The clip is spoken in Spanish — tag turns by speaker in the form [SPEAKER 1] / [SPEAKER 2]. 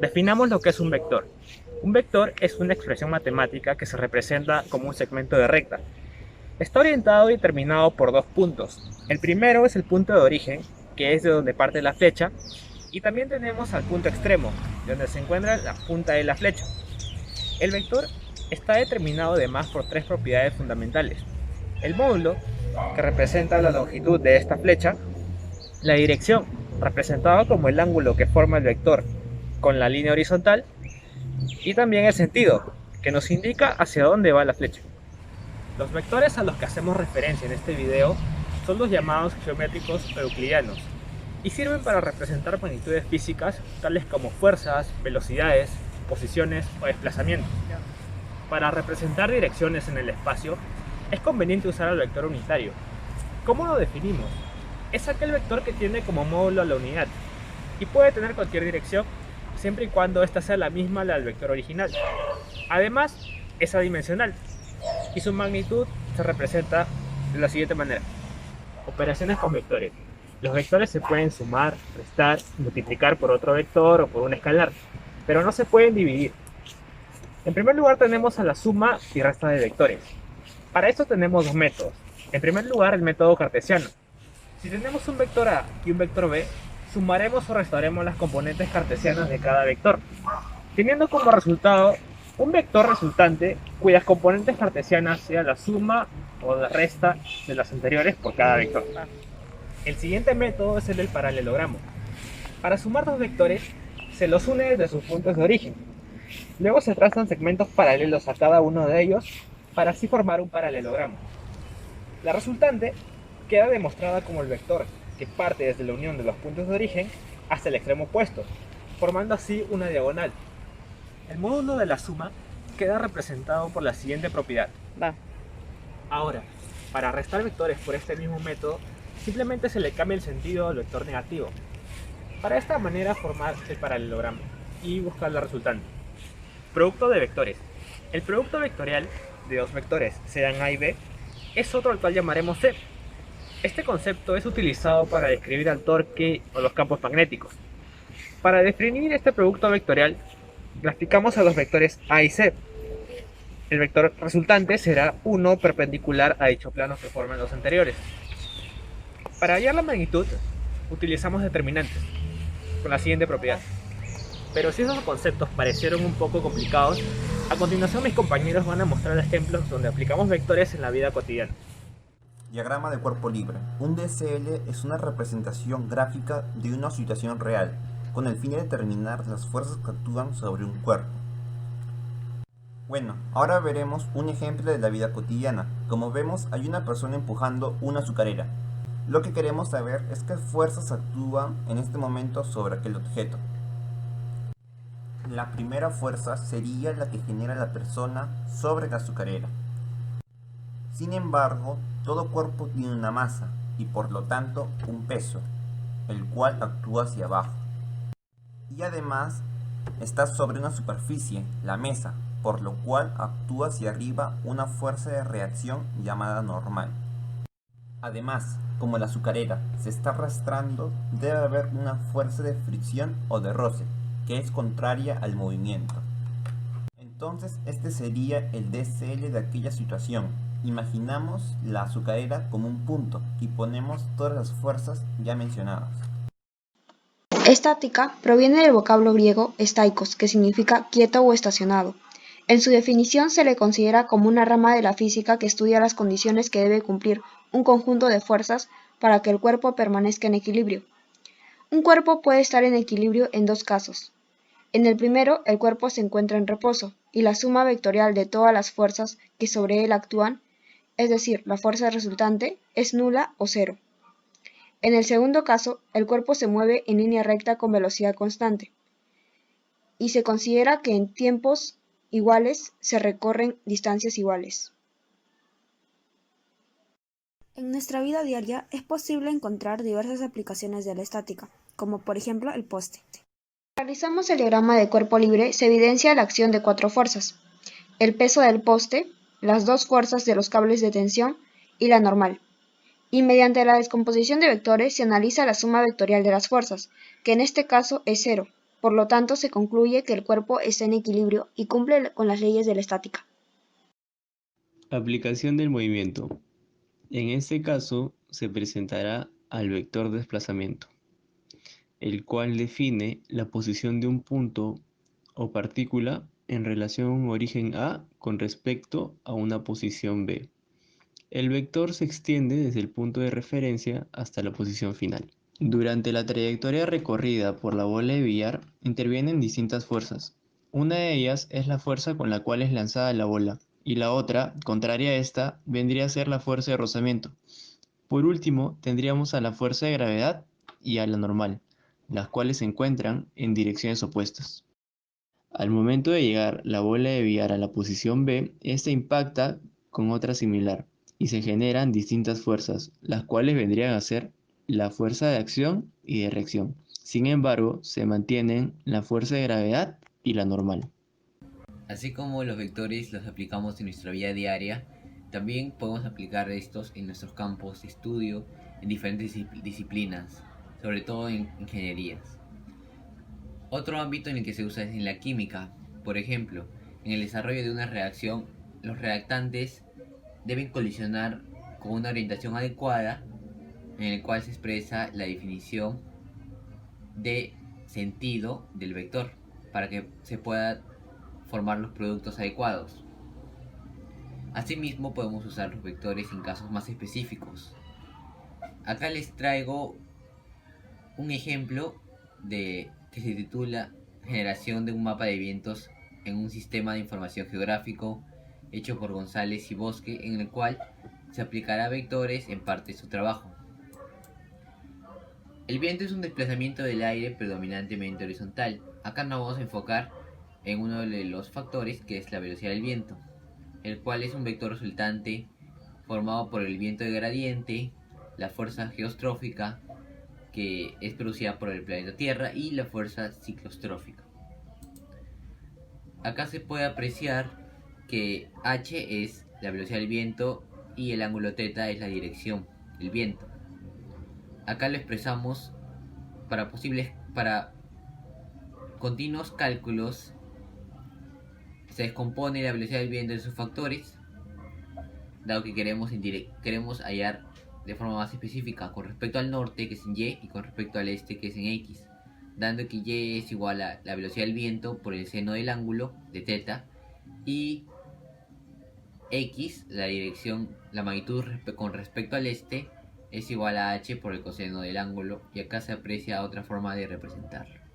[SPEAKER 1] Definamos lo que es un vector. Un vector es una expresión matemática que se representa como un segmento de recta. Está orientado y determinado por dos puntos. El primero es el punto de origen, que es de donde parte la flecha, y también tenemos al punto extremo, donde se encuentra la punta de la flecha. El vector está determinado además por tres propiedades fundamentales. El módulo, que representa la longitud de esta flecha, la dirección, representada como el ángulo que forma el vector con la línea horizontal, y también el sentido, que nos indica hacia dónde va la flecha. Los vectores a los que hacemos referencia en este video son los llamados geométricos euclidianos y sirven para representar magnitudes físicas tales como fuerzas, velocidades, posiciones o desplazamientos. Para representar direcciones en el espacio es conveniente usar el vector unitario. ¿Cómo lo definimos? Es aquel vector que tiene como módulo la unidad y puede tener cualquier dirección siempre y cuando ésta sea la misma la del vector original. Además, es adimensional y su magnitud se representa de la siguiente manera. Operaciones con vectores. Los vectores se pueden sumar, restar, multiplicar por otro vector o por un escalar, pero no se pueden dividir. En primer lugar tenemos a la suma y resta de vectores. Para esto tenemos dos métodos. En primer lugar, el método cartesiano. Si tenemos un vector A y un vector B, sumaremos o restaremos las componentes cartesianas de cada vector, teniendo como resultado un vector resultante cuyas componentes cartesianas sean la suma o la resta de las anteriores por cada vector. El siguiente método es el del paralelogramo. Para sumar dos vectores, se los une desde sus puntos de origen. Luego se trazan segmentos paralelos a cada uno de ellos para así formar un paralelogramo. La resultante queda demostrada como el vector que parte desde la unión de los puntos de origen hasta el extremo opuesto, formando así una diagonal. El módulo de la suma queda representado por la siguiente propiedad. Ahora, para restar vectores por este mismo método, simplemente se le cambia el sentido al vector negativo. Para esta manera formar el paralelogramo y buscar la resultante. Producto de vectores. El producto vectorial de dos vectores, sean A y B, es otro al cual llamaremos C. Este concepto es utilizado para describir al torque o los campos magnéticos. Para definir este producto vectorial, graficamos a los vectores A y C. El vector resultante será 1 perpendicular a dicho plano que forman los anteriores. Para hallar la magnitud, utilizamos determinantes, con la siguiente propiedad. Pero si esos conceptos parecieron un poco complicados, a continuación mis compañeros van a mostrar ejemplos donde aplicamos vectores en la vida cotidiana.
[SPEAKER 2] Diagrama de cuerpo libre. Un DCL es una representación gráfica de una situación real, con el fin de determinar las fuerzas que actúan sobre un cuerpo. Bueno, ahora veremos un ejemplo de la vida cotidiana. Como vemos, hay una persona empujando una azucarera. Lo que queremos saber es qué fuerzas actúan en este momento sobre aquel objeto. La primera fuerza sería la que genera la persona sobre la azucarera. Sin embargo, todo cuerpo tiene una masa y por lo tanto un peso, el cual actúa hacia abajo. Y además está sobre una superficie, la mesa, por lo cual actúa hacia arriba una fuerza de reacción llamada normal. Además, como la azucarera se está arrastrando, debe haber una fuerza de fricción o de roce, que es contraria al movimiento. Entonces este sería el DCL de aquella situación. Imaginamos la azucarera como un punto y ponemos todas las fuerzas ya mencionadas.
[SPEAKER 3] Estática proviene del vocablo griego staikos, que significa quieto o estacionado. En su definición se le considera como una rama de la física que estudia las condiciones que debe cumplir un conjunto de fuerzas para que el cuerpo permanezca en equilibrio. Un cuerpo puede estar en equilibrio en dos casos. En el primero, el cuerpo se encuentra en reposo, y la suma vectorial de todas las fuerzas que sobre él actúan, es decir, la fuerza resultante, es nula o cero. En el segundo caso, el cuerpo se mueve en línea recta con velocidad constante, y se considera que en tiempos iguales se recorren distancias iguales. En nuestra vida diaria es posible encontrar diversas aplicaciones de la estática, como por ejemplo el poste. Si realizamos el diagrama de cuerpo libre, se evidencia la acción de cuatro fuerzas: el peso del poste, las dos fuerzas de los cables de tensión y la normal. Y mediante la descomposición de vectores se analiza la suma vectorial de las fuerzas, que en este caso es cero, Por lo tanto, se concluye que el cuerpo está en equilibrio y cumple con las leyes de la estática.
[SPEAKER 4] Aplicación del movimiento. En este caso, se presentará al vector de desplazamiento, el cual define la posición de un punto o partícula en relación a un origen A con respecto a una posición B. El vector se extiende desde el punto de referencia hasta la posición final. Durante la trayectoria recorrida por la bola de billar intervienen distintas fuerzas. Una de ellas es la fuerza con la cual es lanzada la bola, y la otra, contraria a esta, vendría a ser la fuerza de rozamiento. Por último, tendríamos a la fuerza de gravedad y a la normal, las cuales se encuentran en direcciones opuestas. Al momento de llegar la bola de billar a la posición B, esta impacta con otra similar y se generan distintas fuerzas, las cuales vendrían a ser la fuerza de acción y de reacción. Sin embargo, se mantienen la fuerza de gravedad y la normal.
[SPEAKER 5] Así como los vectores los aplicamos en nuestra vida diaria, también podemos aplicar estos en nuestros campos de estudio en diferentes disciplinas, sobre todo en ingenierías. Otro ámbito en el que se usa es en la química. Por ejemplo, en el desarrollo de una reacción, los reactantes deben colisionar con una orientación adecuada en el cual se expresa la definición de sentido del vector para que se pueda formar los productos adecuados. Asimismo, podemos usar los vectores en casos más específicos. Acá les traigo un ejemplo que se titula Generación de un mapa de vientos en un sistema de información geográfico hecho por González y Bosque, en el cual se aplicará vectores en parte de su trabajo. El viento es un desplazamiento del aire predominantemente horizontal. Acá nos vamos a enfocar en uno de los factores, que es la velocidad del viento, el cual es un vector resultante formado por el viento de gradiente, la fuerza geostrófica, que es producida por el planeta Tierra, y la fuerza ciclostrófica. Acá se puede apreciar que h es la velocidad del viento y el ángulo θ es la dirección del viento. Acá lo expresamos para continuos cálculos. Se descompone la velocidad del viento en sus factores, dado que queremos hallar de forma más específica con respecto al norte, que es en y, y con respecto al este, que es en x, dando que y es igual a la velocidad del viento por el seno del ángulo de θ, y x, la magnitud con respecto al este, es igual a h por el coseno del ángulo, y acá se aprecia otra forma de representarlo.